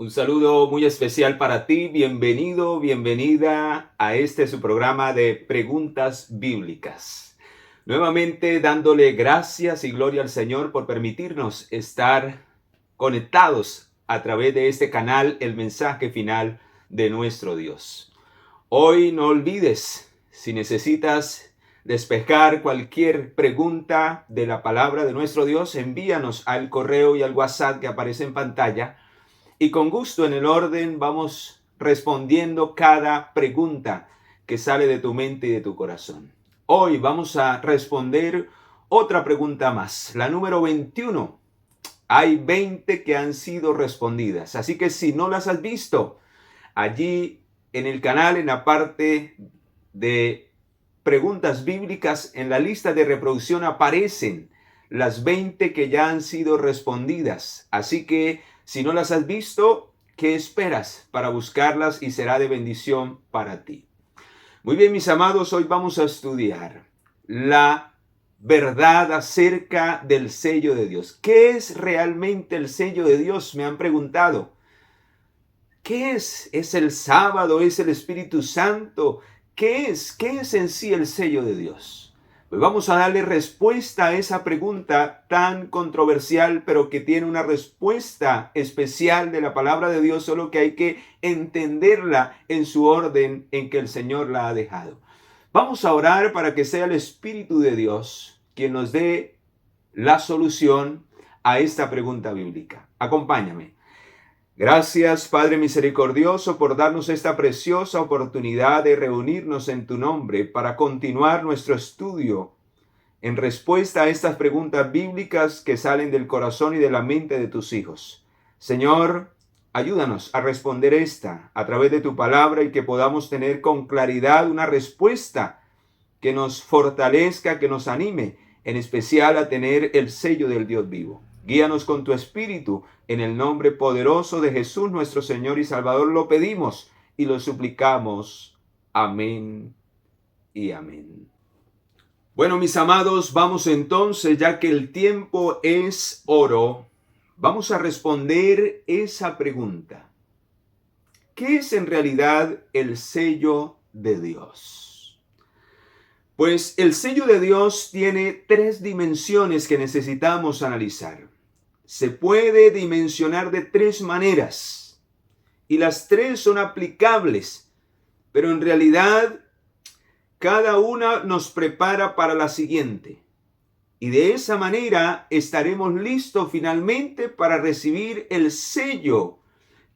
Un saludo muy especial para ti. Bienvenido, bienvenida a su programa de preguntas bíblicas. Nuevamente dándole gracias y gloria al Señor por permitirnos estar conectados a través de este canal, el mensaje final de nuestro Dios. Hoy no olvides, si necesitas despejar cualquier pregunta de la palabra de nuestro Dios, envíanos al correo y al WhatsApp que aparece en pantalla. Y con gusto en el orden vamos respondiendo cada pregunta que sale de tu mente y de tu corazón. Hoy vamos a responder otra pregunta más, la número 21. Hay 20 que han sido respondidas, así que si no las has visto, allí en el canal, en la parte de preguntas bíblicas, en la lista de reproducción aparecen las 20 que ya han sido respondidas. Así que si no las has visto, ¿qué esperas para buscarlas y será de bendición para ti? Muy bien, mis amados, hoy vamos a estudiar la verdad acerca del sello de Dios. ¿Qué es realmente el sello de Dios? Me han preguntado. ¿Qué es? ¿Es el sábado? ¿Es el Espíritu Santo? ¿Qué es? ¿Qué es en sí el sello de Dios? Pues vamos a darle respuesta a esa pregunta tan controversial, pero que tiene una respuesta especial de la palabra de Dios, solo que hay que entenderla en su orden en que el Señor la ha dejado. Vamos a orar para que sea el Espíritu de Dios quien nos dé la solución a esta pregunta bíblica. Acompáñame. Gracias, Padre misericordioso, por darnos esta preciosa oportunidad de reunirnos en tu nombre para continuar nuestro estudio en respuesta a estas preguntas bíblicas que salen del corazón y de la mente de tus hijos. Señor, ayúdanos a responder esta a través de tu palabra y que podamos tener con claridad una respuesta que nos fortalezca, que nos anime, en especial a tener el sello del Dios vivo. Guíanos con tu Espíritu, en el nombre poderoso de Jesús nuestro Señor y Salvador lo pedimos y lo suplicamos. Amén y amén. Bueno, mis amados, vamos entonces, ya que el tiempo es oro, vamos a responder esa pregunta. ¿Qué es en realidad el sello de Dios? Pues el sello de Dios tiene tres dimensiones que necesitamos analizar. Se puede dimensionar de tres maneras y las tres son aplicables, pero en realidad cada una nos prepara para la siguiente. Y de esa manera estaremos listos finalmente para recibir el sello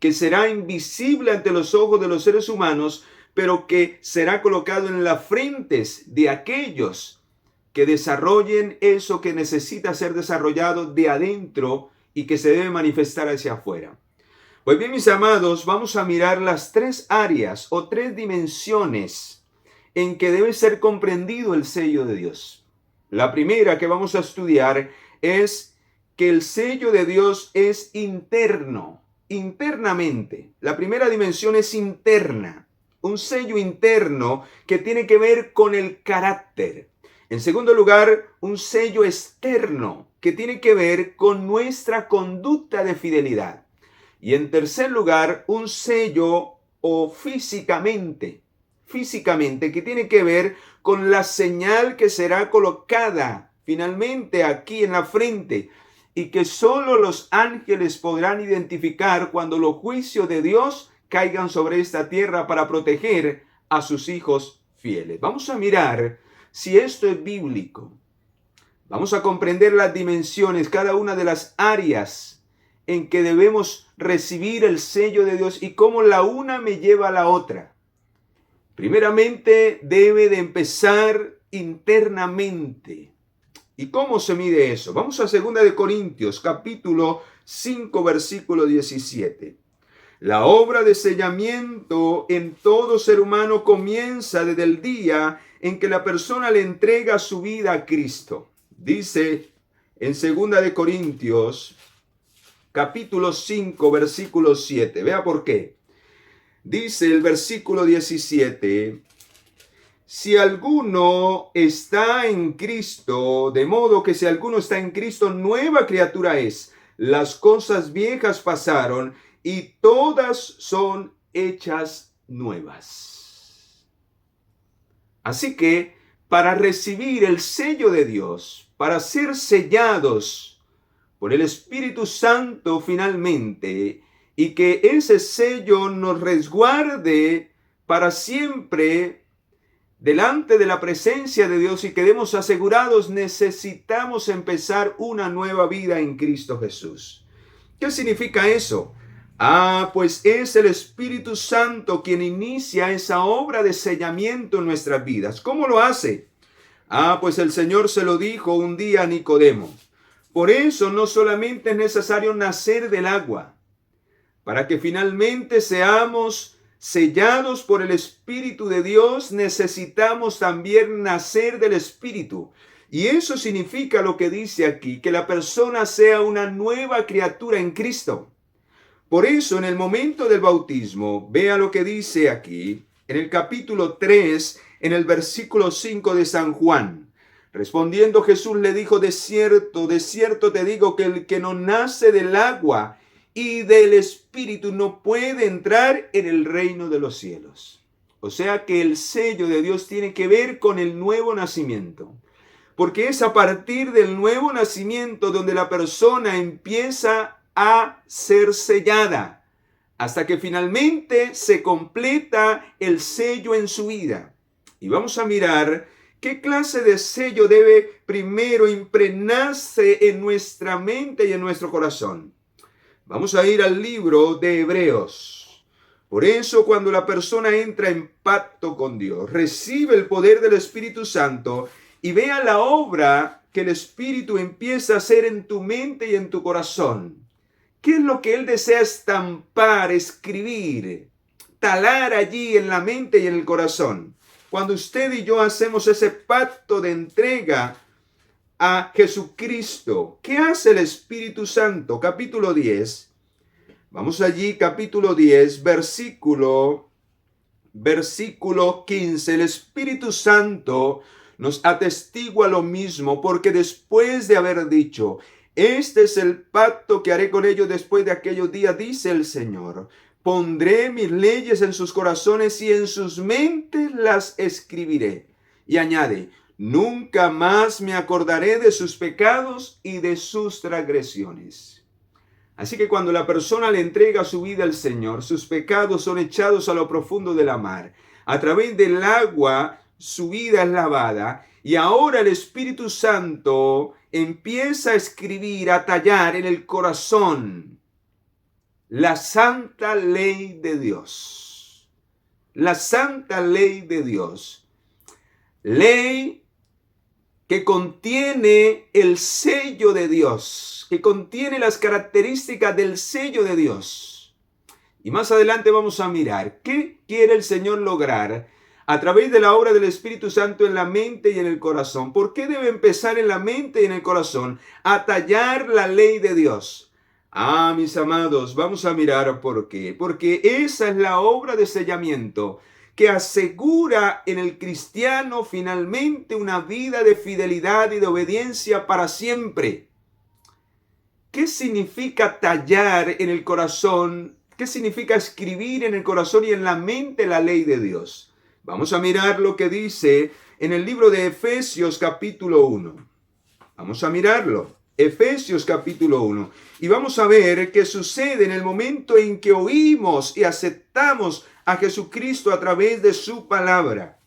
que será invisible ante los ojos de los seres humanos, pero que será colocado en las frentes de aquellos que desarrollen eso que necesita ser desarrollado de adentro y que se debe manifestar hacia afuera. Pues bien, mis amados, vamos a mirar las tres áreas o tres dimensiones en que debe ser comprendido el sello de Dios. La primera que vamos a estudiar es que el sello de Dios es interno, internamente. La primera dimensión es interna, un sello interno que tiene que ver con el carácter. En segundo lugar, un sello externo que tiene que ver con nuestra conducta de fidelidad. Y en tercer lugar, un sello o físicamente, que tiene que ver con la señal que será colocada finalmente aquí en la frente y que solo los ángeles podrán identificar cuando los juicios de Dios caigan sobre esta tierra para proteger a sus hijos fieles. Vamos a mirar si esto es bíblico. Vamos a comprender las dimensiones, cada una de las áreas en que debemos recibir el sello de Dios y cómo la una me lleva a la otra. Primeramente, debe de empezar internamente. ¿Y cómo se mide eso? Vamos a 2 Corintios, capítulo 5, versículo 17. La obra de sellamiento en todo ser humano comienza desde el día en que la persona le entrega su vida a Cristo. Dice en 2 Corintios, capítulo 5, versículo 7. Vea por qué. Dice el versículo 17, si alguno está en Cristo, de modo que si alguno está en Cristo, nueva criatura es. Las cosas viejas pasaron y todas son hechas nuevas. Así que para recibir el sello de Dios, para ser sellados por el Espíritu Santo finalmente, y que ese sello nos resguarde para siempre delante de la presencia de Dios y quedemos asegurados, necesitamos empezar una nueva vida en Cristo Jesús. ¿Qué significa eso? Pues es el Espíritu Santo quien inicia esa obra de sellamiento en nuestras vidas. ¿Cómo lo hace? Pues el Señor se lo dijo un día a Nicodemo. Por eso no solamente es necesario nacer del agua, para que finalmente seamos sellados por el Espíritu de Dios, necesitamos también nacer del Espíritu. Y eso significa lo que dice aquí, que la persona sea una nueva criatura en Cristo. Por eso, en el momento del bautismo, vea lo que dice aquí, en el capítulo 3, en el versículo 5 de San Juan. Respondiendo Jesús le dijo, de cierto te digo que el que no nace del agua y del Espíritu no puede entrar en el reino de los cielos. O sea que el sello de Dios tiene que ver con el nuevo nacimiento. Porque es a partir del nuevo nacimiento donde la persona empieza a ser sellada, hasta que finalmente se completa el sello en su vida. Y vamos a mirar qué clase de sello debe primero impregnarse en nuestra mente y en nuestro corazón. Vamos a ir al libro de Hebreos. Por eso, cuando la persona entra en pacto con Dios, recibe el poder del Espíritu Santo y vea la obra que el Espíritu empieza a hacer en tu mente y en tu corazón. ¿Qué es lo que Él desea estampar, escribir, talar allí en la mente y en el corazón? Cuando usted y yo hacemos ese pacto de entrega a Jesucristo, ¿qué hace el Espíritu Santo? Capítulo 10. Vamos allí, capítulo 10, versículo 15. El Espíritu Santo nos atestigua lo mismo, porque después de haber dicho, este es el pacto que haré con ellos después de aquellos días, dice el Señor. Pondré mis leyes en sus corazones y en sus mentes las escribiré. Y añade, nunca más me acordaré de sus pecados y de sus transgresiones. Así que cuando la persona le entrega su vida al Señor, sus pecados son echados a lo profundo de la mar. A través del agua, su vida es lavada. Y ahora el Espíritu Santo empieza a escribir, a tallar en el corazón la santa ley de Dios. La santa ley de Dios. Ley que contiene el sello de Dios, que contiene las características del sello de Dios. Y más adelante vamos a mirar qué quiere el Señor lograr a través de la obra del Espíritu Santo en la mente y en el corazón. ¿Por qué debe empezar en la mente y en el corazón a tallar la ley de Dios? Mis amados, vamos a mirar por qué. Porque esa es la obra de sellamiento que asegura en el cristiano finalmente una vida de fidelidad y de obediencia para siempre. ¿Qué significa tallar en el corazón? ¿Qué significa escribir en el corazón y en la mente la ley de Dios? Vamos a mirar lo que dice en el libro de Efesios capítulo 1. Vamos a mirarlo. Efesios capítulo 1. Y vamos a ver qué sucede en el momento en que oímos y aceptamos a Jesucristo a través de su palabra.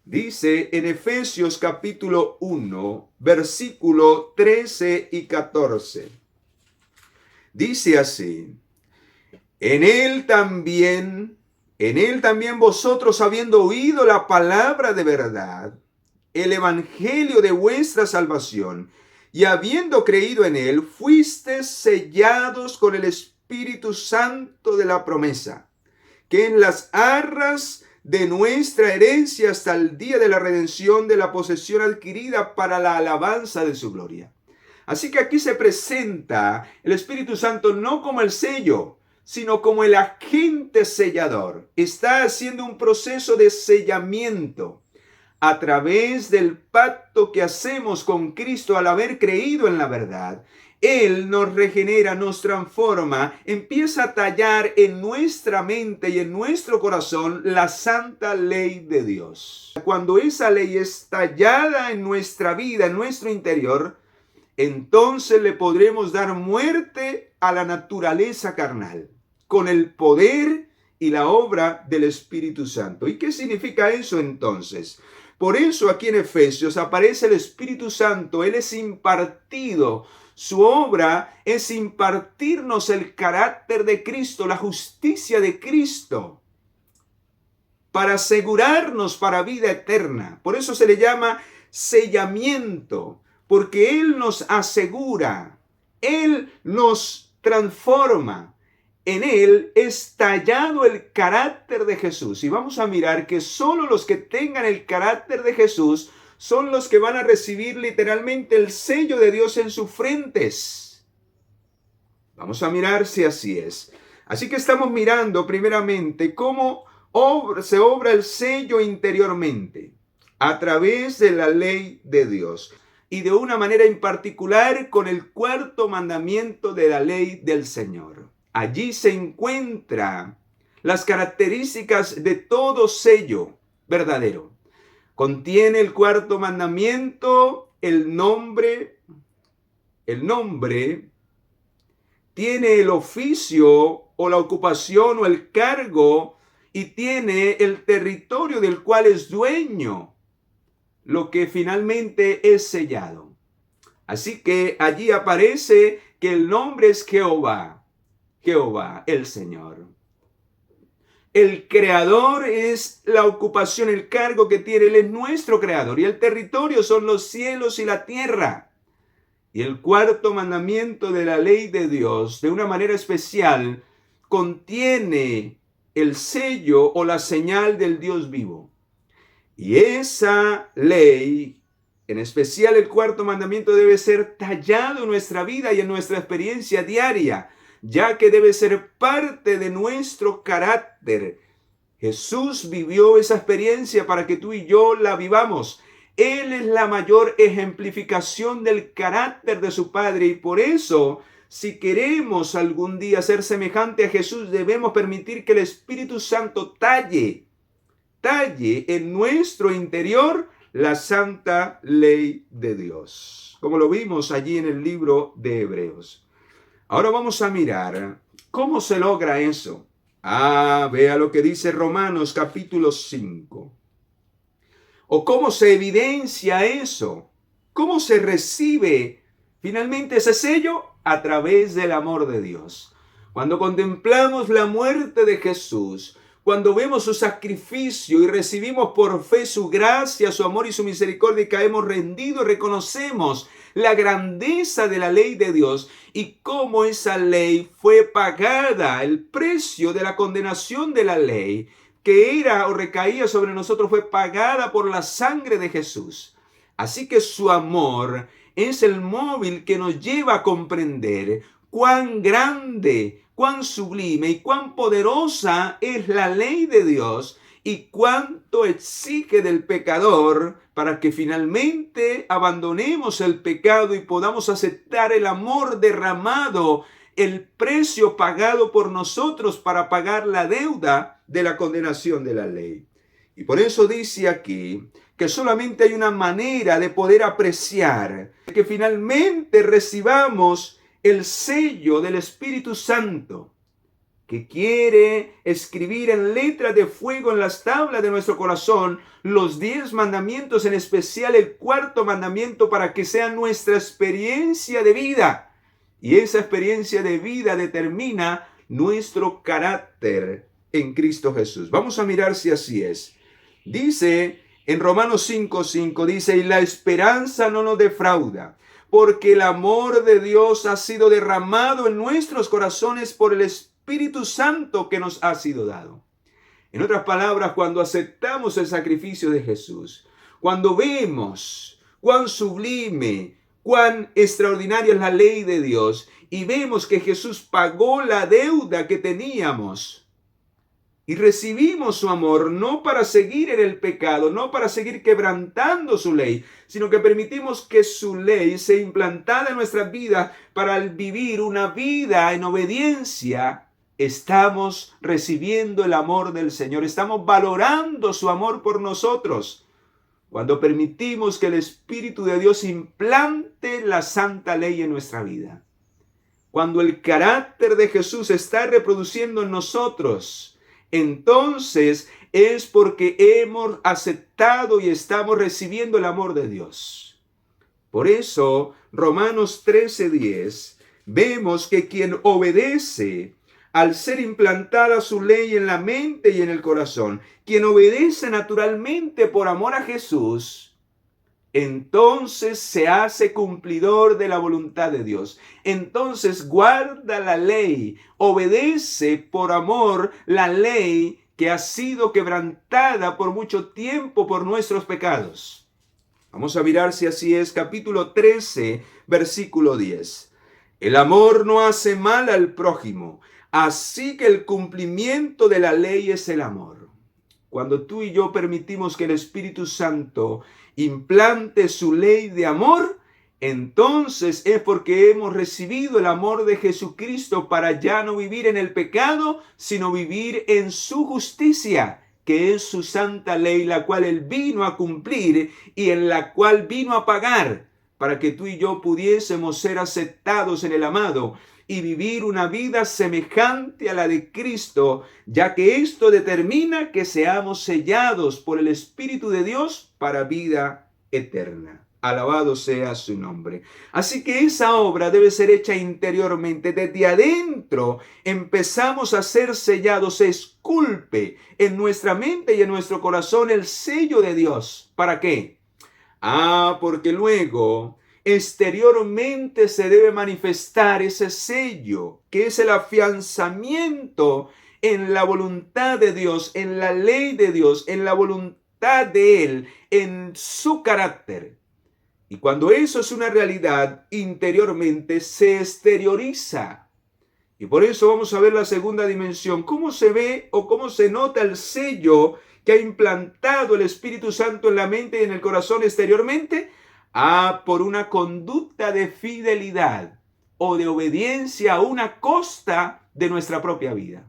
Dice en Efesios capítulo 1, versículo 13 y 14. Dice así: En él también vosotros, habiendo oído la palabra de verdad, el evangelio de vuestra salvación, y habiendo creído en él, fuisteis sellados con el Espíritu Santo de la promesa, que en las arras de nuestra herencia hasta el día de la redención de la posesión adquirida para la alabanza de su gloria. Así que aquí se presenta el Espíritu Santo no como el sello, sino como el agente sellador. Está haciendo un proceso de sellamiento a través del pacto que hacemos con Cristo al haber creído en la verdad. Él nos regenera, nos transforma, empieza a tallar en nuestra mente y en nuestro corazón la santa ley de Dios. Cuando esa ley es tallada en nuestra vida, en nuestro interior, entonces le podremos dar muerte a la naturaleza carnal con el poder y la obra del Espíritu Santo. ¿Y qué significa eso entonces? Por eso aquí en Efesios aparece el Espíritu Santo. Él es impartido. Su obra es impartirnos el carácter de Cristo, la justicia de Cristo, para asegurarnos para vida eterna. Por eso se le llama sellamiento, porque Él nos asegura, Él nos transforma. En Él es tallado el carácter de Jesús. Y vamos a mirar que solo los que tengan el carácter de Jesús son los que van a recibir literalmente el sello de Dios en sus frentes. Vamos a mirar si así es. Así que estamos mirando primeramente cómo se obra el sello interiormente a través de la ley de Dios. Y de una manera en particular con el cuarto mandamiento de la ley del Señor. Allí se encuentran las características de todo sello verdadero. Contiene el cuarto mandamiento, el nombre, tiene el oficio o la ocupación o el cargo y tiene el territorio del cual es dueño, lo que finalmente es sellado. Así que allí aparece que el nombre es Jehová, el Señor. El creador es la ocupación, el cargo que tiene. Él es nuestro creador. Y el territorio son los cielos y la tierra. Y el cuarto mandamiento de la ley de Dios, de una manera especial, contiene el sello o la señal del Dios vivo. Y esa ley, en especial el cuarto mandamiento, debe ser tallado en nuestra vida y en nuestra experiencia diaria, ya que debe ser parte de nuestro carácter. Jesús vivió esa experiencia para que tú y yo la vivamos. Él es la mayor ejemplificación del carácter de su Padre y por eso, si queremos algún día ser semejante a Jesús, debemos permitir que el Espíritu Santo talle en nuestro interior la santa ley de Dios, como lo vimos allí en el libro de Hebreos. Ahora vamos a mirar cómo se logra eso. Vea lo que dice Romanos capítulo 5. O cómo se evidencia eso. ¿Cómo se recibe finalmente ese sello? A través del amor de Dios. Cuando contemplamos la muerte de Jesús, cuando vemos su sacrificio y recibimos por fe su gracia, su amor y su misericordia y caemos rendidos, reconocemos la grandeza de la ley de Dios y cómo esa ley fue pagada, el precio de la condenación de la ley que era o recaía sobre nosotros fue pagada por la sangre de Jesús. Así que su amor es el móvil que nos lleva a comprender cuán grande, cuán sublime y cuán poderosa es la ley de Dios y cuánto exige del pecador para que finalmente abandonemos el pecado y podamos aceptar el amor derramado, el precio pagado por nosotros para pagar la deuda de la condenación de la ley. Y por eso dice aquí que solamente hay una manera de poder apreciar que finalmente recibamos el sello del Espíritu Santo, que quiere escribir en letras de fuego en las tablas de nuestro corazón los 10 mandamientos, en especial el cuarto mandamiento, para que sea nuestra experiencia de vida. Y esa experiencia de vida determina nuestro carácter en Cristo Jesús. Vamos a mirar si así es. Dice en Romanos 5:5, dice, y la esperanza no nos defrauda, porque el amor de Dios ha sido derramado en nuestros corazones por el Espíritu Santo que nos ha sido dado. En otras palabras, cuando aceptamos el sacrificio de Jesús, cuando vemos cuán sublime, cuán extraordinaria es la ley de Dios y vemos que Jesús pagó la deuda que teníamos, Y recibimos su amor no para seguir en el pecado, no para seguir quebrantando su ley, sino que permitimos que su ley sea implantada en nuestras vidas para vivir una vida en obediencia. Estamos recibiendo el amor del Señor, estamos valorando su amor por nosotros. Cuando permitimos que el Espíritu de Dios implante la santa ley en nuestra vida. Cuando el carácter de Jesús está reproduciendo en nosotros, entonces es porque hemos aceptado y estamos recibiendo el amor de Dios. Por eso, Romanos 13:10, vemos que quien obedece al ser implantada su ley en la mente y en el corazón, quien obedece naturalmente por amor a Jesús, entonces se hace cumplidor de la voluntad de Dios. Entonces guarda la ley, obedece por amor la ley que ha sido quebrantada por mucho tiempo por nuestros pecados. Vamos a mirar si así es, capítulo 13, versículo 10. El amor no hace mal al prójimo, así que el cumplimiento de la ley es el amor. Cuando tú y yo permitimos que el Espíritu Santo implante su ley de amor, entonces es porque hemos recibido el amor de Jesucristo para ya no vivir en el pecado, sino vivir en su justicia, que es su santa ley, la cual Él vino a cumplir y en la cual vino a pagar para que tú y yo pudiésemos ser aceptados en el amado y vivir una vida semejante a la de Cristo, ya que esto determina que seamos sellados por el Espíritu de Dios para vida eterna. Alabado sea su nombre. Así que esa obra debe ser hecha interiormente. Desde adentro empezamos a ser sellados. Se esculpe en nuestra mente y en nuestro corazón el sello de Dios. ¿Para qué? Porque luego exteriormente se debe manifestar ese sello, que es el afianzamiento en la voluntad de Dios, en la ley de Dios, en la voluntad de Él, en su carácter. Y cuando eso es una realidad, interiormente se exterioriza. Y por eso vamos a ver la segunda dimensión. ¿Cómo se ve o cómo se nota el sello que ha implantado el Espíritu Santo en la mente y en el corazón exteriormente? Por una conducta de fidelidad o de obediencia a una costa de nuestra propia vida.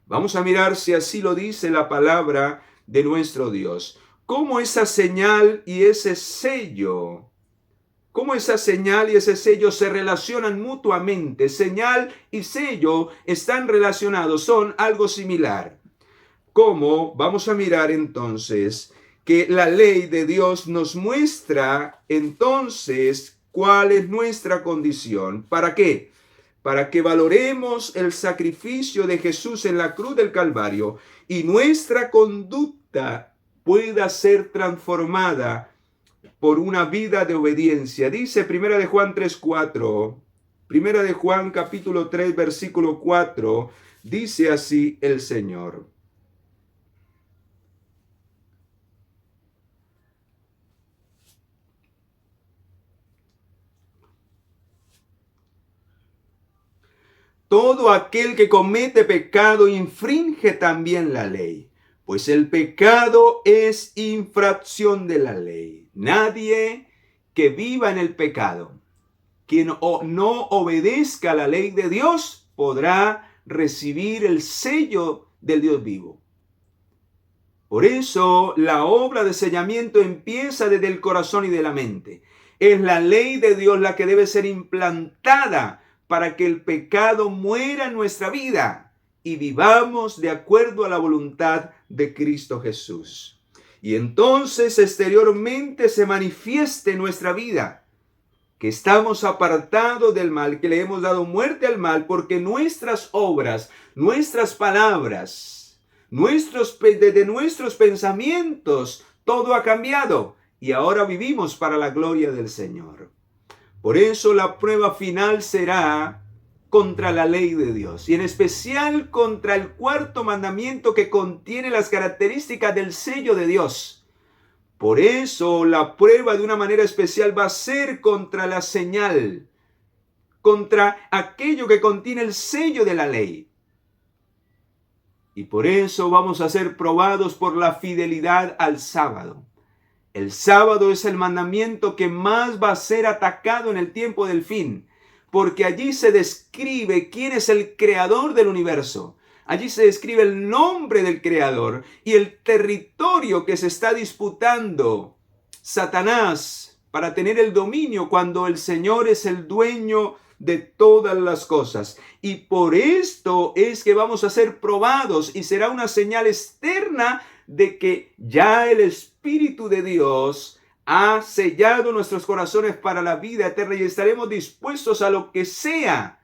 Vamos a mirar si así lo dice la palabra de nuestro Dios. ¿Cómo esa señal y ese sello se relacionan mutuamente? Señal y sello están relacionados, son algo similar. ¿Cómo? Vamos a mirar entonces que la ley de Dios nos muestra entonces cuál es nuestra condición. ¿Para qué? Para que valoremos el sacrificio de Jesús en la cruz del Calvario y nuestra conducta pueda ser transformada por una vida de obediencia. Dice 1 de Juan 3:4, 1 de Juan capítulo 3 versículo 4, dice así el Señor. Todo aquel que comete pecado infringe también la ley, pues el pecado es infracción de la ley. Nadie que viva en el pecado, quien no obedezca a la ley de Dios, podrá recibir el sello del Dios vivo. Por eso la obra de sellamiento empieza desde el corazón y de la mente. Es la ley de Dios la que debe ser implantada para que el pecado muera en nuestra vida y vivamos de acuerdo a la voluntad de Cristo Jesús. Y entonces exteriormente se manifieste en nuestra vida que estamos apartados del mal, que le hemos dado muerte al mal, porque nuestras obras, nuestras palabras, desde nuestros pensamientos, todo ha cambiado y ahora vivimos para la gloria del Señor. Por eso la prueba final será contra la ley de Dios y en especial contra el cuarto mandamiento que contiene las características del sello de Dios. Por eso la prueba de una manera especial va a ser contra la señal, contra aquello que contiene el sello de la ley. Y por eso vamos a ser probados por la fidelidad al sábado. El sábado es el mandamiento que más va a ser atacado en el tiempo del fin, porque allí se describe quién es el creador del universo. Allí se describe el nombre del creador y el territorio que se está disputando Satanás para tener el dominio cuando el Señor es el dueño de todas las cosas. Y por esto es que vamos a ser probados y será una señal externa de que ya el Espíritu de Dios ha sellado nuestros corazones para la vida eterna y estaremos dispuestos a lo que sea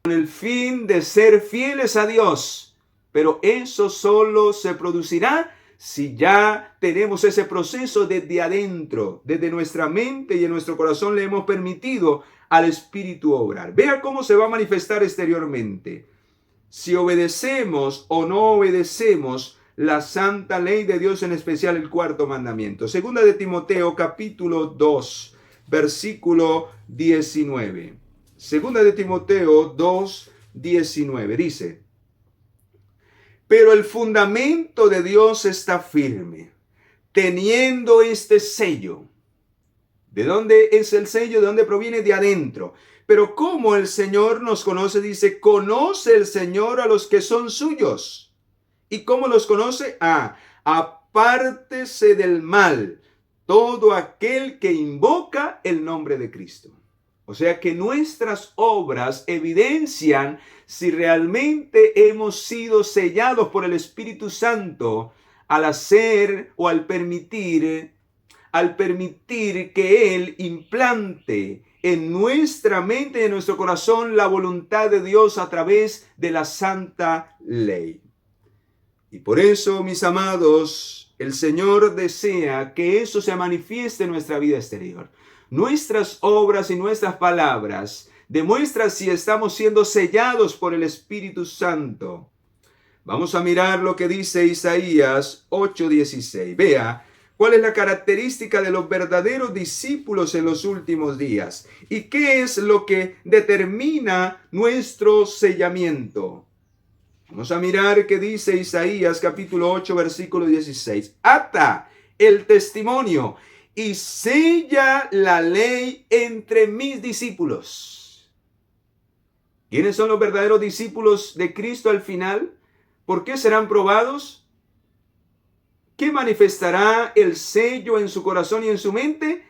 con el fin de ser fieles a Dios. Pero eso solo se producirá si ya tenemos ese proceso desde adentro, desde nuestra mente y en nuestro corazón le hemos permitido al Espíritu obrar. Vea cómo se va a manifestar exteriormente. Si obedecemos o no obedecemos la santa ley de Dios, en especial el cuarto mandamiento. Segunda de Timoteo, capítulo 2, versículo 19. Segunda de Timoteo 2, 19. Dice: pero el fundamento de Dios está firme, teniendo este sello. ¿De dónde es el sello? ¿De dónde proviene? De adentro. Pero como el Señor nos conoce, dice, conoce el Señor a los que son suyos. ¿Y cómo los conoce? Apártese del mal todo aquel que invoca el nombre de Cristo. O sea que nuestras obras evidencian si realmente hemos sido sellados por el Espíritu Santo al hacer o al permitir que Él implante en nuestra mente y en nuestro corazón la voluntad de Dios a través de la santa ley. Y por eso, mis amados, el Señor desea que eso se manifieste en nuestra vida exterior. Nuestras obras y nuestras palabras demuestran si estamos siendo sellados por el Espíritu Santo. Vamos a mirar lo que dice Isaías 8:16. Vea cuál es la característica de los verdaderos discípulos en los últimos días y qué es lo que determina nuestro sellamiento. Vamos a mirar qué dice Isaías capítulo 8 versículo 16. Ata el testimonio y sella la ley entre mis discípulos. ¿Quiénes son los verdaderos discípulos de Cristo al final? ¿Por qué serán probados? ¿Qué manifestará el sello en su corazón y en su mente?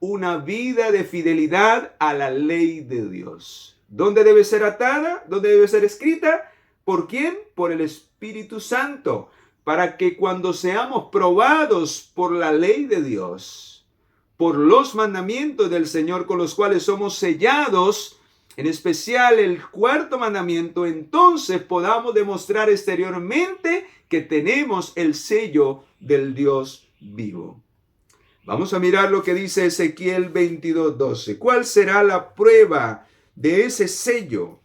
Una vida de fidelidad a la ley de Dios. ¿Dónde debe ser atada? ¿Dónde debe ser escrita? ¿Por quién? Por el Espíritu Santo. Para que cuando seamos probados por la ley de Dios, por los mandamientos del Señor con los cuales somos sellados, en especial el cuarto mandamiento, entonces podamos demostrar exteriormente que tenemos el sello del Dios vivo. Vamos a mirar lo que dice Ezequiel 22:12. ¿Cuál será la prueba de ese sello?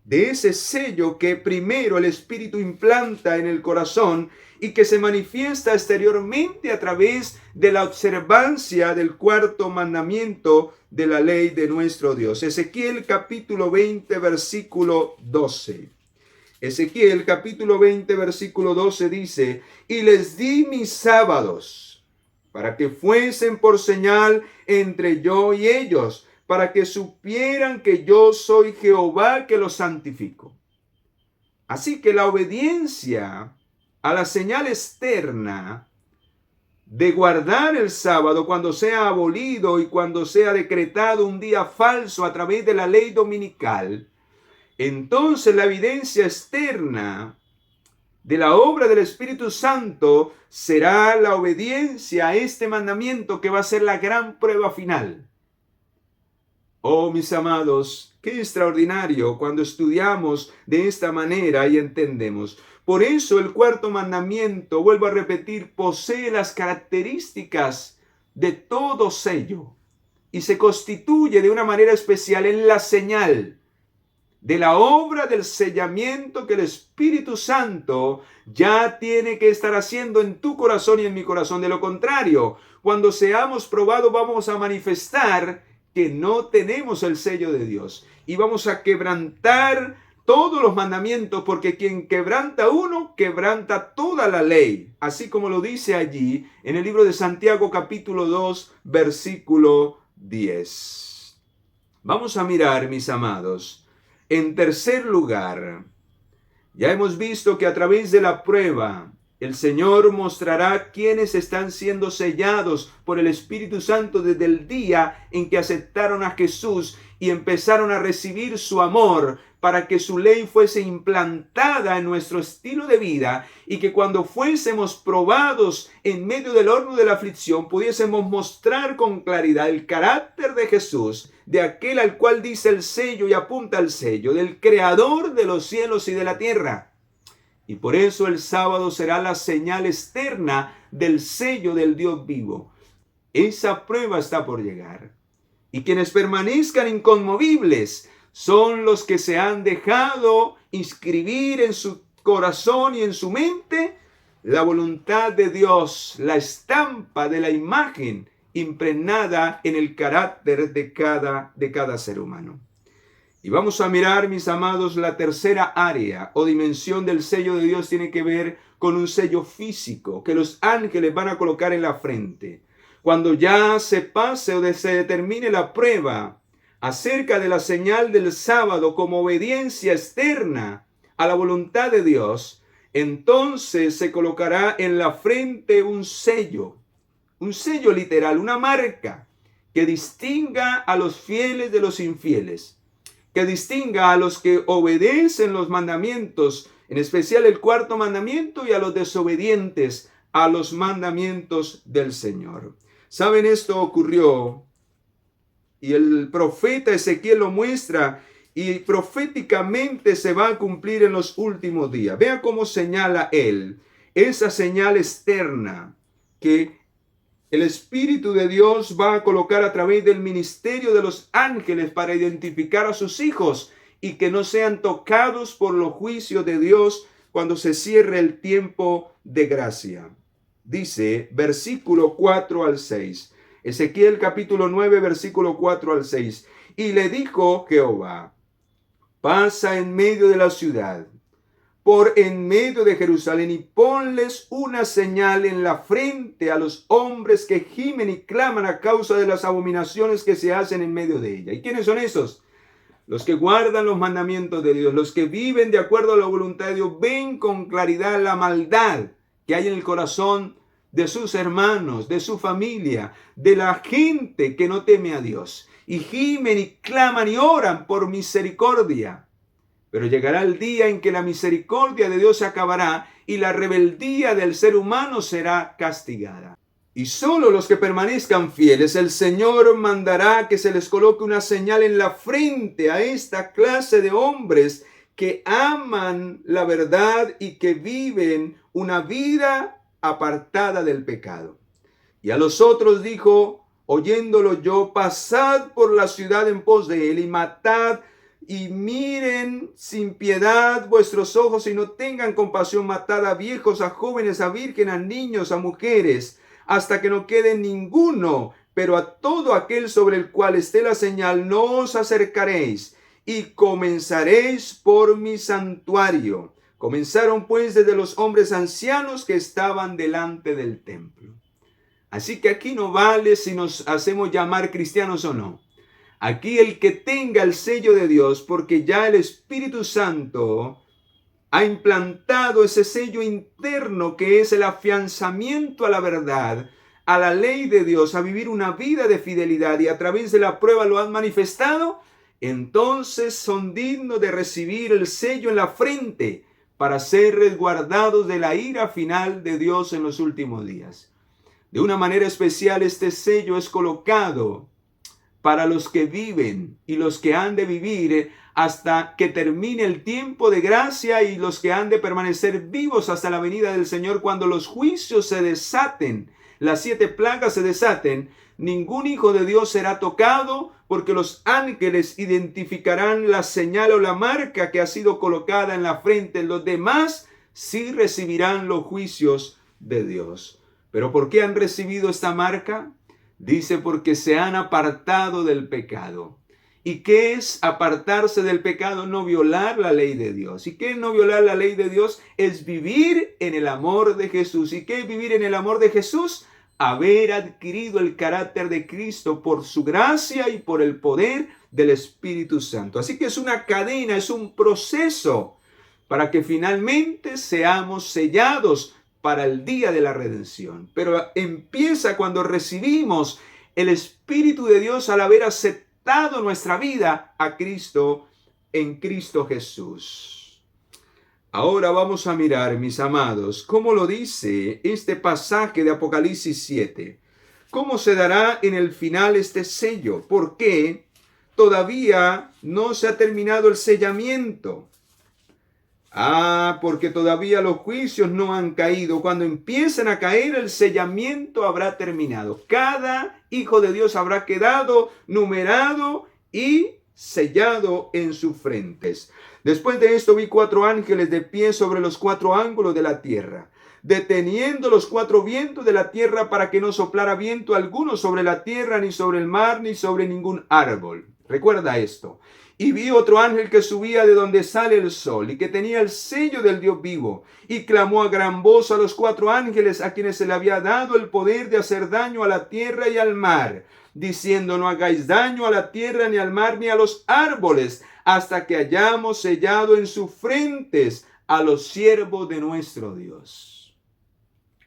De ese sello que primero el Espíritu implanta en el corazón y que se manifiesta exteriormente a través de la observancia del cuarto mandamiento de la ley de nuestro Dios. Ezequiel capítulo 20 versículo 12. Ezequiel capítulo 20 versículo 12 dice: y les di mis sábados para que fuesen por señal entre yo y ellos, para que supieran que yo soy Jehová que los santifico. Así que la obediencia a la señal externa de guardar el sábado cuando sea abolido y cuando sea decretado un día falso a través de la ley dominical, entonces la evidencia externa de la obra del Espíritu Santo será la obediencia a este mandamiento que va a ser la gran prueba final. Oh, mis amados, qué extraordinario cuando estudiamos de esta manera y entendemos. Por eso el cuarto mandamiento, vuelvo a repetir, posee las características de todo sello y se constituye de una manera especial en la señal de la obra del sellamiento que el Espíritu Santo ya tiene que estar haciendo en tu corazón y en mi corazón. De lo contrario, cuando seamos probados vamos a manifestar que no tenemos el sello de Dios y vamos a quebrantar todos los mandamientos, porque quien quebranta uno, quebranta toda la ley. Así como lo dice allí en el libro de Santiago capítulo 2, versículo 10. Vamos a mirar, mis amados. En tercer lugar, ya hemos visto que a través de la prueba, el Señor mostrará quiénes están siendo sellados por el Espíritu Santo desde el día en que aceptaron a Jesús y empezaron a recibir su amor para que su ley fuese implantada en nuestro estilo de vida y que cuando fuésemos probados en medio del horno de la aflicción pudiésemos mostrar con claridad el carácter de Jesús, de aquel al cual dice el sello y apunta al sello, del Creador de los cielos y de la tierra. Y por eso el sábado será la señal externa del sello del Dios vivo. Esa prueba está por llegar. Y quienes permanezcan inconmovibles son los que se han dejado inscribir en su corazón y en su mente la voluntad de Dios, la estampa de la imagen impregnada en el carácter de cada ser humano. Y vamos a mirar, mis amados, la tercera área o dimensión del sello de Dios tiene que ver con un sello físico que los ángeles van a colocar en la frente. Cuando ya se pase o se determine la prueba acerca de la señal del sábado como obediencia externa a la voluntad de Dios, entonces se colocará en la frente un sello literal, una marca que distinga a los fieles de los infieles, que distinga a los que obedecen los mandamientos, en especial el cuarto mandamiento, y a los desobedientes a los mandamientos del Señor. ¿Saben? Esto ocurrió y el profeta Ezequiel lo muestra y proféticamente se va a cumplir en los últimos días. Vea cómo señala él esa señal externa que el Espíritu de Dios va a colocar a través del ministerio de los ángeles para identificar a sus hijos y que no sean tocados por los juicios de Dios cuando se cierre el tiempo de gracia. Dice, versículo 4 al 6. Ezequiel capítulo 9, versículo 4 al 6. Y le dijo Jehová, pasa en medio de la ciudad, por en medio de Jerusalén, y ponles una señal en la frente a los hombres que gimen y claman a causa de las abominaciones que se hacen en medio de ella. ¿Y quiénes son esos? Los que guardan los mandamientos de Dios, los que viven de acuerdo a la voluntad de Dios, ven con claridad la maldad que hay en el corazón de sus hermanos, de su familia, de la gente que no teme a Dios. Y gimen y claman y oran por misericordia. Pero llegará el día en que la misericordia de Dios se acabará y la rebeldía del ser humano será castigada. Y solo los que permanezcan fieles, el Señor mandará que se les coloque una señal en la frente a esta clase de hombres que aman la verdad y que viven una vida apartada del pecado. Y a los otros dijo, oyéndolo yo, pasad por la ciudad en pos de él y matad y miren sin piedad vuestros ojos y no tengan compasión, matad a viejos, a jóvenes, a vírgenes, a niños, a mujeres, hasta que no quede ninguno, pero a todo aquel sobre el cual esté la señal no os acercaréis, y comenzaréis por mi santuario. Comenzaron pues desde los hombres ancianos que estaban delante del templo. Así que aquí no vale si nos hacemos llamar cristianos o no. Aquí el que tenga el sello de Dios, porque ya el Espíritu Santo ha implantado ese sello interno que es el afianzamiento a la verdad, a la ley de Dios, a vivir una vida de fidelidad y a través de la prueba lo han manifestado, entonces son dignos de recibir el sello en la frente para ser resguardados de la ira final de Dios en los últimos días. De una manera especial este sello es colocado para los que viven y los que han de vivir hasta que termine el tiempo de gracia y los que han de permanecer vivos hasta la venida del Señor cuando los juicios se desaten, las 7 plagas se desaten. Ningún hijo de Dios será tocado porque los ángeles identificarán la señal o la marca que ha sido colocada en la frente. Los demás sí recibirán los juicios de Dios. ¿Pero por qué han recibido esta marca? Dice, porque se han apartado del pecado. ¿Y qué es apartarse del pecado? No violar la ley de Dios. ¿Y qué es no violar la ley de Dios? Es vivir en el amor de Jesús. ¿Y qué es vivir en el amor de Jesús? Haber adquirido el carácter de Cristo por su gracia y por el poder del Espíritu Santo. Así que es una cadena, es un proceso para que finalmente seamos sellados para el día de la redención. Pero empieza cuando recibimos el Espíritu de Dios al haber aceptado nuestra vida a Cristo en Cristo Jesús. Ahora vamos a mirar, mis amados, cómo lo dice este pasaje de Apocalipsis 7. ¿Cómo se dará en el final este sello? ¿Por qué todavía no se ha terminado el sellamiento? Porque todavía los juicios no han caído. Cuando empiecen a caer, el sellamiento habrá terminado. Cada hijo de Dios habrá quedado numerado y sellado en sus frentes. Después de esto vi 4 ángeles de pie sobre los 4 ángulos de la tierra, deteniendo los 4 vientos de la tierra para que no soplara viento alguno sobre la tierra, ni sobre el mar, ni sobre ningún árbol. Recuerda esto. Y vi otro ángel que subía de donde sale el sol y que tenía el sello del Dios vivo, y clamó a gran voz a los 4 ángeles a quienes se le había dado el poder de hacer daño a la tierra y al mar, diciendo: no hagáis daño a la tierra, ni al mar, ni a los árboles, hasta que hayamos sellado en sus frentes a los siervos de nuestro Dios.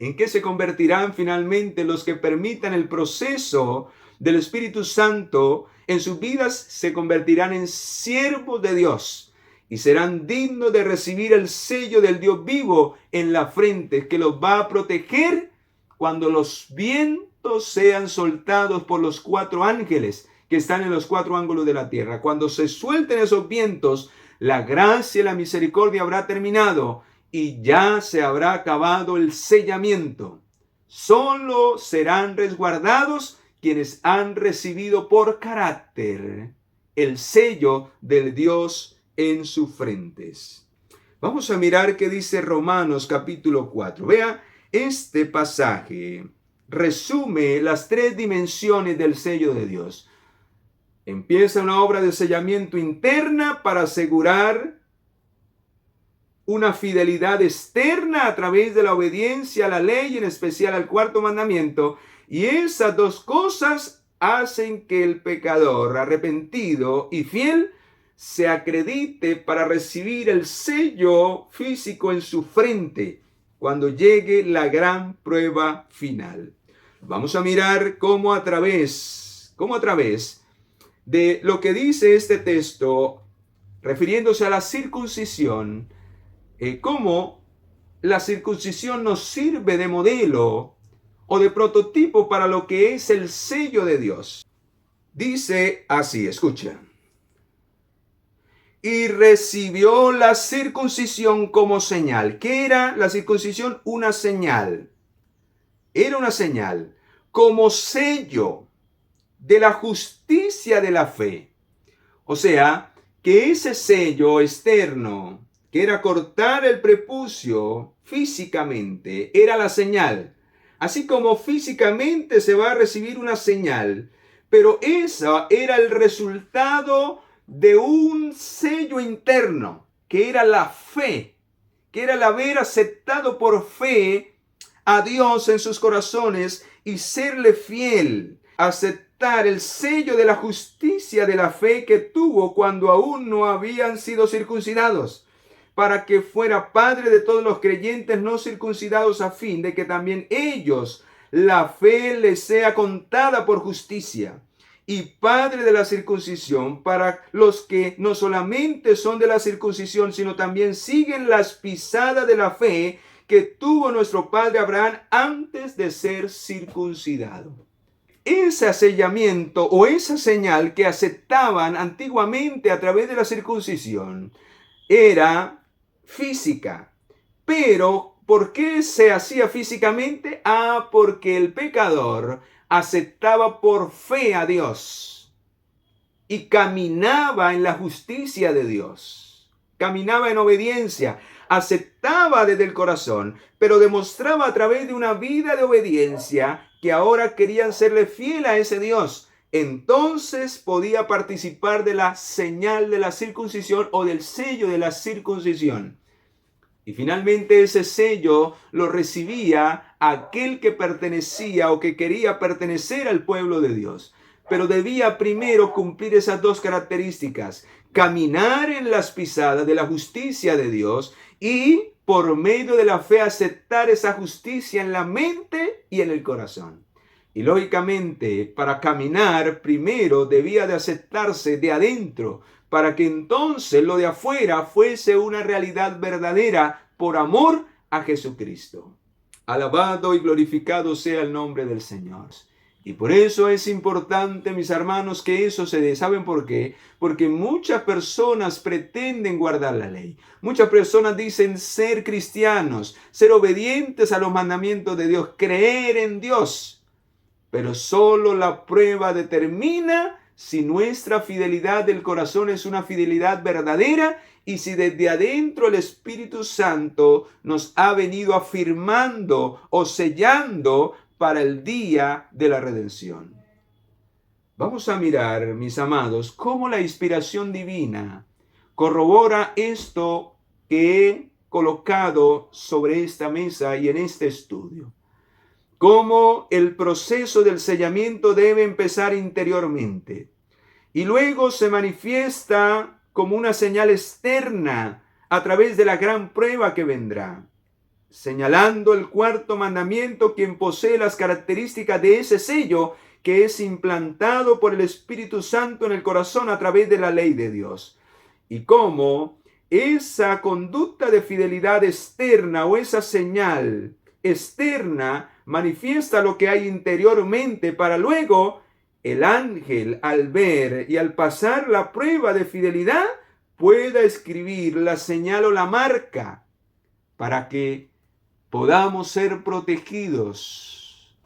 ¿En qué se convertirán finalmente los que permitan el proceso del Espíritu Santo? En sus vidas se convertirán en siervos de Dios y serán dignos de recibir el sello del Dios vivo en la frente, que los va a proteger cuando los vientos sean soltados por los 4 ángeles que están en los 4 ángulos de la tierra. Cuando se suelten esos vientos, la gracia y la misericordia habrá terminado y ya se habrá acabado el sellamiento. Solo serán resguardados quienes han recibido por carácter el sello del Dios en sus frentes. Vamos a mirar qué dice Romanos capítulo 4. Vea, este pasaje resume las 3 dimensiones del sello de Dios. Empieza una obra de sellamiento interna para asegurar una fidelidad externa a través de la obediencia a la ley, en especial al 4º mandamiento. Y esas 2 cosas hacen que el pecador arrepentido y fiel se acredite para recibir el sello físico en su frente cuando llegue la gran prueba final. Vamos a mirar cómo a través de lo que dice este texto, refiriéndose a la circuncisión, cómo la circuncisión nos sirve de modelo o de prototipo para lo que es el sello de Dios. Dice así, escucha. Y recibió la circuncisión como señal. ¿Qué era la circuncisión? Una señal. Era una señal como sello de la justicia de la fe. O sea, que ese sello externo, que era cortar el prepucio físicamente, era la señal. Así como físicamente se va a recibir una señal, pero esa era el resultado de un sello interno, que era la fe, que era el haber aceptado por fe a Dios en sus corazones y serle fiel, aceptar el sello de la justicia de la fe que tuvo cuando aún no habían sido circuncidados, para que fuera padre de todos los creyentes no circuncidados, a fin de que también ellos la fe les sea contada por justicia, y padre de la circuncisión para los que no solamente son de la circuncisión, sino también siguen las pisadas de la fe que tuvo nuestro padre Abraham antes de ser circuncidado. Ese sellamiento o esa señal que aceptaban antiguamente a través de la circuncisión era física. Pero, ¿por qué se hacía físicamente? Porque el pecador aceptaba por fe a Dios y caminaba en la justicia de Dios. Caminaba en obediencia, aceptaba desde el corazón, pero demostraba a través de una vida de obediencia que ahora querían serle fiel a ese Dios entonces podía participar de la señal de la circuncisión o del sello de la circuncisión. Y finalmente ese sello lo recibía aquel que pertenecía o que quería pertenecer al pueblo de Dios. Pero debía primero cumplir esas dos características: caminar en las pisadas de la justicia de Dios y por medio de la fe aceptar esa justicia en la mente y en el corazón. Y lógicamente, para caminar primero debía de aceptarse de adentro, para que entonces lo de afuera fuese una realidad verdadera por amor a Jesucristo. Alabado y glorificado sea el nombre del Señor. Y por eso es importante, mis hermanos, que eso se dé. ¿Saben por qué? Porque muchas personas pretenden guardar la ley. Muchas personas dicen ser cristianos, ser obedientes a los mandamientos de Dios, creer en Dios. Pero solo la prueba determina si nuestra fidelidad del corazón es una fidelidad verdadera y si desde adentro el Espíritu Santo nos ha venido afirmando o sellando para el día de la redención. Vamos a mirar, mis amados, cómo la inspiración divina corrobora esto que he colocado sobre esta mesa y en este estudio. Cómo el proceso del sellamiento debe empezar interiormente y luego se manifiesta como una señal externa a través de la gran prueba que vendrá, señalando el cuarto mandamiento, quien posee las características de ese sello que es implantado por el Espíritu Santo en el corazón a través de la ley de Dios. Y cómo esa conducta de fidelidad externa o esa señal externa manifiesta lo que hay interiormente para luego el ángel, al ver y al pasar la prueba de fidelidad, pueda escribir la señal o la marca para que podamos ser protegidos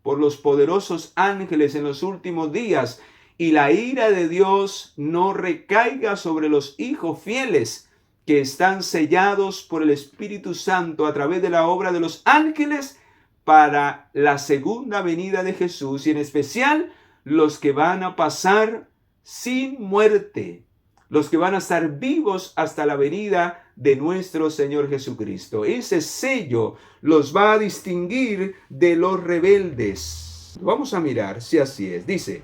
por los poderosos ángeles en los últimos días y la ira de Dios no recaiga sobre los hijos fieles que están sellados por el Espíritu Santo a través de la obra de los ángeles para la segunda venida de Jesús, y en especial los que van a pasar sin muerte, los que van a estar vivos hasta la venida de nuestro Señor Jesucristo. Ese sello los va a distinguir de los rebeldes. Vamos a mirar si así es. Dice,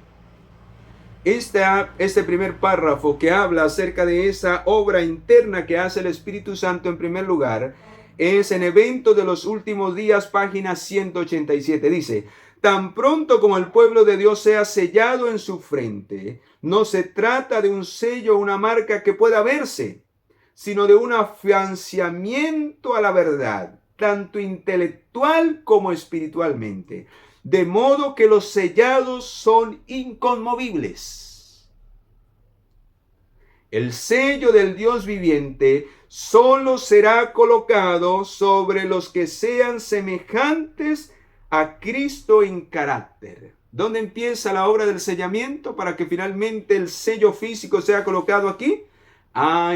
este primer párrafo que habla acerca de esa obra interna que hace el Espíritu Santo en primer lugar, es en Eventos de los Últimos Días, página 187. Dice, tan pronto como el pueblo de Dios sea sellado en su frente, no se trata de un sello o una marca que pueda verse, sino de un afianzamiento a la verdad, tanto intelectual como espiritualmente. De modo que los sellados son inconmovibles. El sello del Dios viviente solo será colocado sobre los que sean semejantes a Cristo en carácter. ¿Dónde empieza la obra del sellamiento para que finalmente el sello físico sea colocado aquí?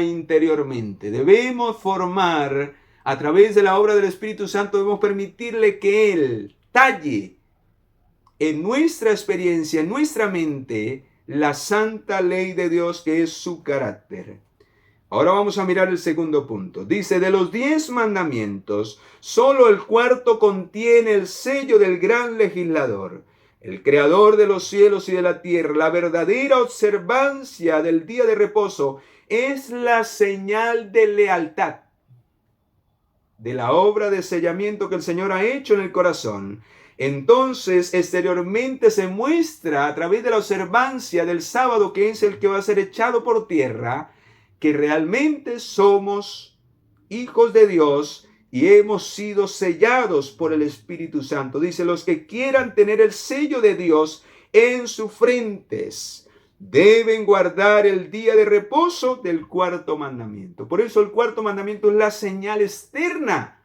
Interiormente. Debemos formar, a través de la obra del Espíritu Santo, debemos permitirle que Él talle en nuestra experiencia, en nuestra mente, la santa ley de Dios que es su carácter. Ahora vamos a mirar el segundo punto. Dice, de los 10 mandamientos, solo el cuarto contiene el sello del gran legislador, el creador de los cielos y de la tierra. La verdadera observancia del día de reposo es la señal de lealtad de la obra de sellamiento que el Señor ha hecho en el corazón. Entonces, exteriormente se muestra a través de la observancia del sábado, que es el que va a ser echado por tierra, que realmente somos hijos de Dios y hemos sido sellados por el Espíritu Santo. Dice, los que quieran tener el sello de Dios en sus frentes deben guardar el día de reposo del cuarto mandamiento. Por eso el cuarto mandamiento es la señal externa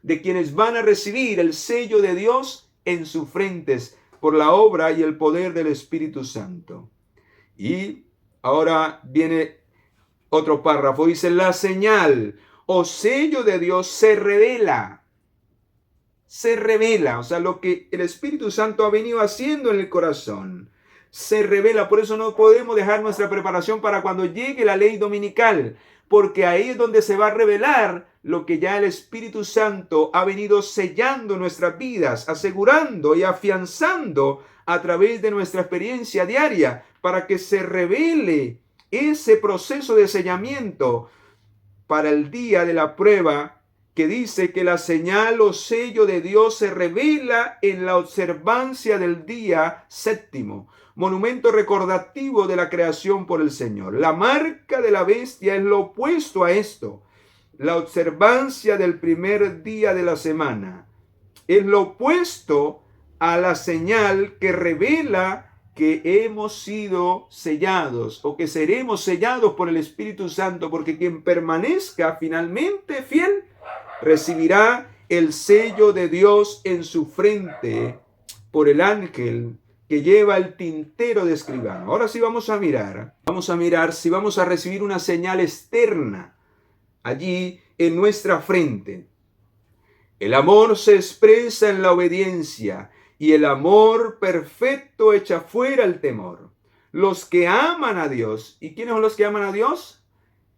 de quienes van a recibir el sello de Dios en sus frentes por la obra y el poder del Espíritu Santo. Y ahora viene otro párrafo, dice, la señal o sello de Dios se revela, o sea, lo que el Espíritu Santo ha venido haciendo en el corazón, se revela. Por eso no podemos dejar nuestra preparación para cuando llegue la ley dominical, porque ahí es donde se va a revelar lo que ya el Espíritu Santo ha venido sellando nuestras vidas, asegurando y afianzando a través de nuestra experiencia diaria, para que se revele ese proceso de sellamiento para el día de la prueba, que dice que la señal o sello de Dios se revela en la observancia del día séptimo, monumento recordativo de la creación por el Señor. La marca de la bestia es lo opuesto a esto. La observancia del primer día de la semana es lo opuesto a la señal que revela que hemos sido sellados o que seremos sellados por el Espíritu Santo, porque quien permanezca finalmente fiel recibirá el sello de Dios en su frente por el ángel que lleva el tintero de escribano. Ahora sí vamos a mirar si vamos a recibir una señal externa allí en nuestra frente. El amor se expresa en la obediencia, y el amor perfecto echa fuera el temor. Los que aman a Dios, ¿y quiénes son los que aman a Dios?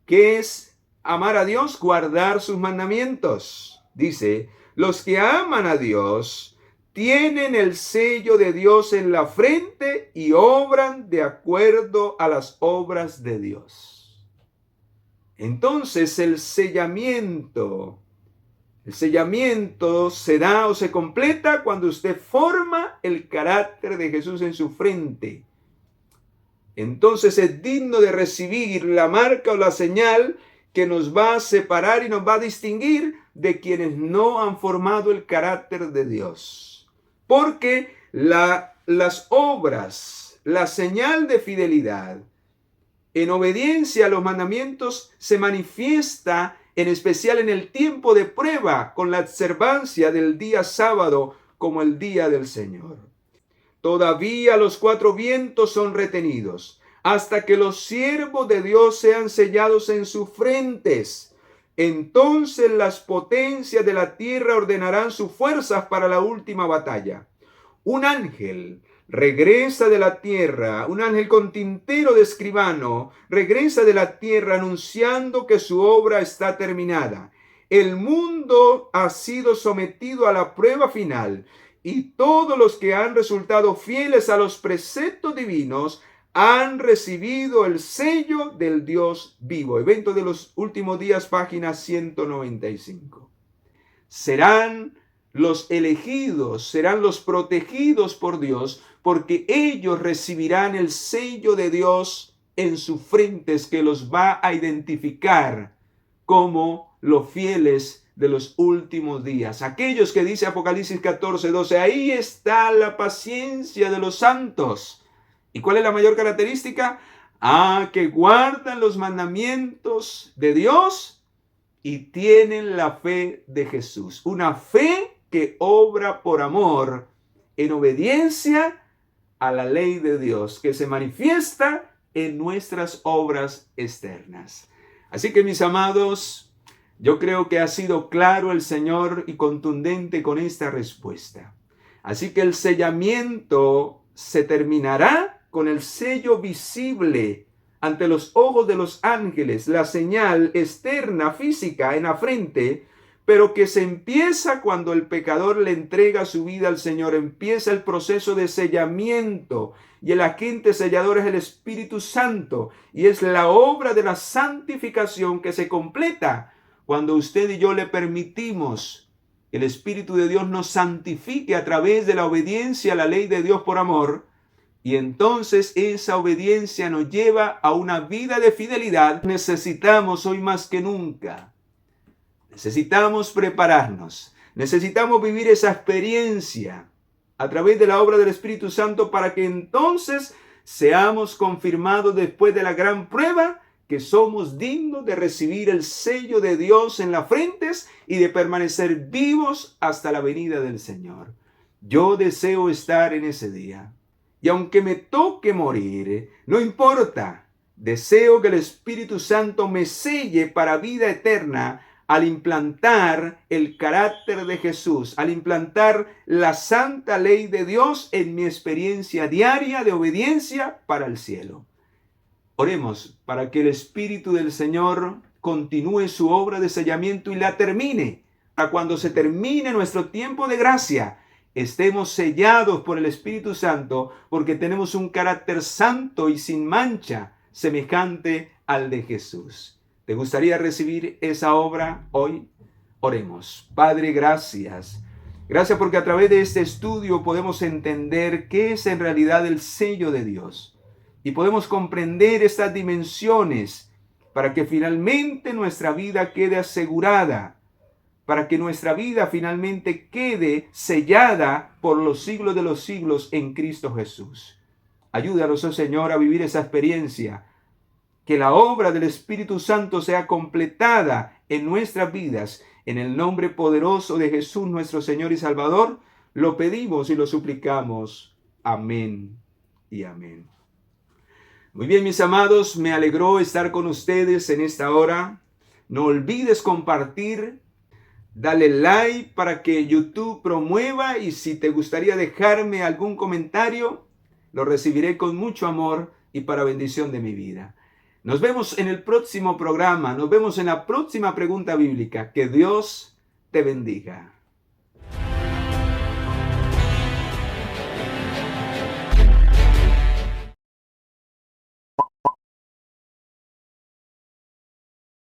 ¿Qué es amar a Dios? Guardar sus mandamientos. Dice, los que aman a Dios tienen el sello de Dios en la frente y obran de acuerdo a las obras de Dios. Entonces el sellamiento se da o se completa cuando usted forma el carácter de Jesús en su frente. Entonces es digno de recibir la marca o la señal que nos va a separar y nos va a distinguir de quienes no han formado el carácter de Dios. Porque las obras, la señal de fidelidad en obediencia a los mandamientos se manifiesta en especial en el tiempo de prueba, con la observancia del día sábado como el día del Señor. Todavía los cuatro vientos son retenidos, hasta que los siervos de Dios sean sellados en sus frentes. Entonces las potencias de la tierra ordenarán sus fuerzas para la última batalla. Un ángel regresa de la tierra, un ángel con tintero de escribano, regresa de la tierra anunciando que su obra está terminada. El mundo ha sido sometido a la prueba final y todos los que han resultado fieles a los preceptos divinos han recibido el sello del Dios vivo. Evento de los últimos días, página 195. Serán los elegidos, serán los protegidos por Dios, porque ellos recibirán el sello de Dios en sus frentes, que los va a identificar como los fieles de los últimos días. Aquellos que dice Apocalipsis 14:12, ahí está la paciencia de los santos. ¿Y cuál es la mayor característica? Que guardan los mandamientos de Dios y tienen la fe de Jesús. Una fe que obra por amor, en obediencia a la ley de Dios, que se manifiesta en nuestras obras externas. Así que, mis amados, yo creo que ha sido claro el Señor y contundente con esta respuesta. Así que el sellamiento se terminará con el sello visible ante los ojos de los ángeles, la señal externa física en la frente, pero que se empieza cuando el pecador le entrega su vida al Señor. Empieza el proceso de sellamiento, y el agente sellador es el Espíritu Santo, y es la obra de la santificación que se completa cuando usted y yo le permitimos que el Espíritu de Dios nos santifique a través de la obediencia a la ley de Dios por amor. Y entonces esa obediencia nos lleva a una vida de fidelidad. Necesitamos hoy más que nunca. Necesitamos prepararnos, necesitamos vivir esa experiencia a través de la obra del Espíritu Santo, para que entonces seamos confirmados después de la gran prueba que somos dignos de recibir el sello de Dios en las frentes y de permanecer vivos hasta la venida del Señor. Yo deseo estar en ese día, y aunque me toque morir, no importa. Deseo que el Espíritu Santo me selle para vida eterna al implantar el carácter de Jesús, al implantar la santa ley de Dios en mi experiencia diaria de obediencia para el cielo. Oremos para que el Espíritu del Señor continúe su obra de sellamiento y la termine. Para cuando se termine nuestro tiempo de gracia, estemos sellados por el Espíritu Santo, porque tenemos un carácter santo y sin mancha, semejante al de Jesús. ¿Te gustaría recibir esa obra hoy? Oremos. Padre, gracias. Gracias porque a través de este estudio podemos entender qué es en realidad el sello de Dios. Y podemos comprender estas dimensiones para que finalmente nuestra vida quede asegurada, para que nuestra vida finalmente quede sellada por los siglos de los siglos en Cristo Jesús. Ayúdanos, oh Señor, a vivir esa experiencia, que la obra del Espíritu Santo sea completada en nuestras vidas. En el nombre poderoso de Jesús, nuestro Señor y Salvador, lo pedimos y lo suplicamos. Amén y amén. Muy bien, mis amados, me alegró estar con ustedes en esta hora. No olvides compartir, dale like para que YouTube promueva, y si te gustaría dejarme algún comentario, lo recibiré con mucho amor y para bendición de mi vida. Nos vemos en el próximo programa, nos vemos en la próxima pregunta bíblica. Que Dios te bendiga.